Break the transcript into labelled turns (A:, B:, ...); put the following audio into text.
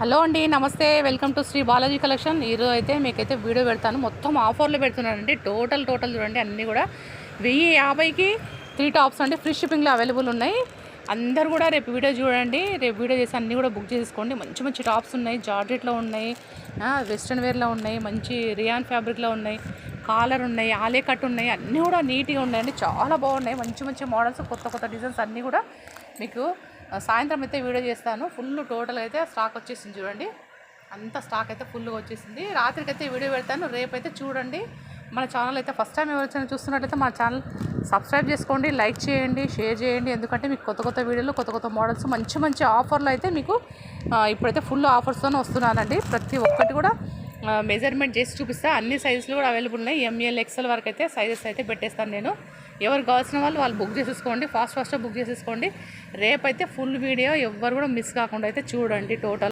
A: Hello అండి, నమస్తే. Welcome to Shri Balaji collection. ఈరోజు అయితే మీకైతే వీడియో పెడతాను. మొత్తం ఆఫర్లో పెడుతున్నానండి. టోటల్ చూడండి, అన్నీ కూడా 1050కి 3 టాప్స్ అండి. ఫ్రీ షిప్పింగ్లో అవైలబుల్ ఉన్నాయి. అందరు కూడా రేపు వీడియో చూడండి. రేపు వీడియో చేసి అన్నీ కూడా బుక్ చేసుకోండి. మంచి మంచి టాప్స్ ఉన్నాయి. జార్జెట్లో ఉన్నాయి, వెస్ట్రన్ వేర్లో ఉన్నాయి, మంచి రియాన్ ఫ్యాబ్రిక్లో ఉన్నాయి, కాలర్ ఉన్నాయి, ఆలే కట్ ఉన్నాయి. అన్నీ కూడా నీట్గా ఉన్నాయండి. చాలా బాగున్నాయి. మంచి మంచి మోడల్స్, కొత్త కొత్త డిజైన్స్ అన్నీ కూడా మీకు సాయంత్రం అయితే వీడియో చేస్తాను. ఫుల్ టోటల్ అయితే స్టాక్ వచ్చేసింది చూడండి. అంత స్టాక్ అయితే ఫుల్గా వచ్చేసింది. రాత్రికి అయితే వీడియో పెడతాను. రేపైతే చూడండి. మన ఛానల్ అయితే ఫస్ట్ టైం ఎవరైనా చూస్తున్నట్లయితే మన ఛానల్ సబ్స్క్రైబ్ చేసుకోండి, లైక్ చేయండి, షేర్ చేయండి. ఎందుకంటే మీకు కొత్త కొత్త వీడియోలు, కొత్త కొత్త మోడల్స్, మంచి మంచి ఆఫర్లు అయితే మీకు ఇప్పుడైతే ఫుల్ ఆఫర్స్తోనే వస్తున్నానండి. ప్రతి ఒక్కటి కూడా మెజర్మెంట్ చేసి చూపిస్తా. అన్ని సైజులు కూడా అవైలబుల్ ఉన్నాయి. ఎంఎల్ ఎక్స్ఎల్ వరకు అయితే సైజెస్ అయితే పెట్టేస్తాను నేను. ఎవరు కావాల్సిన వాళ్ళు బుక్ చేసేసుకోండి. ఫాస్ట్గా బుక్ చేసేసుకోండి. రేపైతే ఫుల్ వీడియో ఎవ్వరు కూడా మిస్ కాకుండా అయితే చూడండి. టోటల్